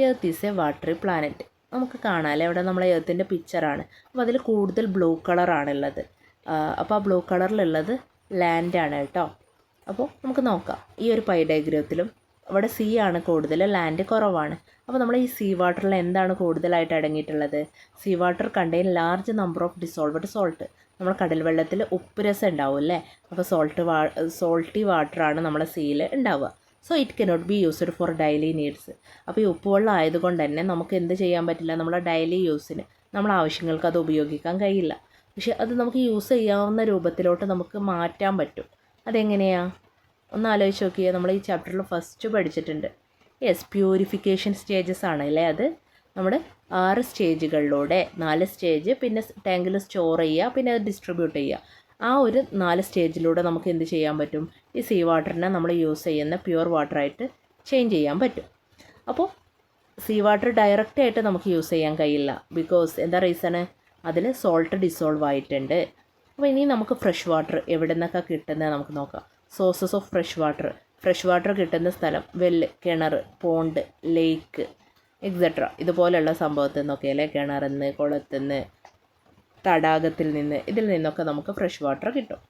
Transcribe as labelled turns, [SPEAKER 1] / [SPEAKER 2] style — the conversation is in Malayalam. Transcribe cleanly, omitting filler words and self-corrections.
[SPEAKER 1] Earth is A watery planet. നമുക്ക് കാണാമല്ലേ അവിടെ നമ്മളെ എർത്തിൻ്റെ പിക്ചറാണ്. അപ്പോൾ അതിൽ കൂടുതൽ ബ്ലൂ കളറാണുള്ളത്. അപ്പോൾ ആ ബ്ലൂ കളറിലുള്ളത് ലാൻഡാണ് കേട്ടോ. അപ്പോൾ നമുക്ക് നോക്കാം. ഈ ഒരു പൈ ഡയഗ്രത്തിലും അവിടെ സീ ആണ് കൂടുതൽ, ലാൻഡ് കുറവാണ്. അപ്പോൾ നമ്മൾ ഈ സീ വാട്ടറിൽ എന്താണ് കൂടുതലായിട്ട് അടങ്ങിയിട്ടുള്ളത്? Sea water contain large number of dissolved salt. നമ്മൾ കടൽ വെള്ളത്തിൽ ഉപ്പ് രസം ഉണ്ടാവും അല്ലേ? അപ്പോൾ സോൾട്ടി വാട്ടറാണ് നമ്മളെ സീയിൽ ഉണ്ടാവുക. So it cannot be used for daily needs. അപ്പോൾ ഈ ഉപ്പുവെള്ളം ആയതുകൊണ്ട് തന്നെ നമുക്ക് എന്ത് ചെയ്യാൻ പറ്റില്ല? നമ്മളെ ഡെയിലി യൂസിന്, നമ്മളെ ആവശ്യങ്ങൾക്ക് അത് ഉപയോഗിക്കാൻ കഴിയില്ല. പക്ഷെ അത് നമുക്ക് യൂസ് ചെയ്യാവുന്ന രൂപത്തിലോട്ട് നമുക്ക് മാറ്റാൻ പറ്റും. അതെങ്ങനെയാണ്? ഒന്ന് ആലോചിച്ച് നോക്കിയാൽ നമ്മൾ ഈ ചാപ്റ്ററിൽ ഫസ്റ്റ് പഠിച്ചിട്ടുണ്ട്. യെസ്, പ്യൂരിഫിക്കേഷൻ സ്റ്റേജസ് ആണ് അല്ലേ? അത് നമ്മുടെ 6 സ്റ്റേജുകളിലൂടെ 4 സ്റ്റേജ്, പിന്നെ ടാങ്കിൽ സ്റ്റോർ ചെയ്യുക, പിന്നെ അത് ഡിസ്ട്രിബ്യൂട്ട് ചെയ്യുക. ആ ഒരു 4 സ്റ്റേജിലൂടെ നമുക്ക് എന്ത് ചെയ്യാൻ പറ്റും? ഈ സീ വാട്ടറിനെ നമ്മൾ യൂസ് ചെയ്യുന്ന പ്യുവർ വാട്ടറായിട്ട് ചേഞ്ച് ചെയ്യാൻ പറ്റും. അപ്പോൾ സീ വാട്ടർ ഡയറക്റ്റായിട്ട് നമുക്ക് യൂസ് ചെയ്യാൻ കഴിയില്ല. ബിക്കോസ് എന്താ റീസണ്? അതിൽ സോൾട്ട് ഡിസോൾവ് ആയിട്ടുണ്ട്. അപ്പോൾ ഇനി നമുക്ക് ഫ്രഷ് വാട്ടർ എവിടെ നിന്നൊക്കെ കിട്ടുന്നത് നമുക്ക് നോക്കാം. സോഴ്സസ് ഓഫ് ഫ്രഷ് വാട്ടർ കിട്ടുന്ന സ്ഥലം വെല്ല്, കിണർ, പോണ്ട്, ലേക്ക് എക്സെട്ര ഇതുപോലെയുള്ള സംഭവത്തിൽ നിന്നൊക്കെ അല്ലേ? കിണറിൽ നിന്ന്, കുളത്തിൽ നിന്ന്, തടാകത്തിൽ നിന്ന്, ഇതിൽ നിന്നൊക്കെ നമുക്ക് ഫ്രഷ് വാട്ടർ കിട്ടും.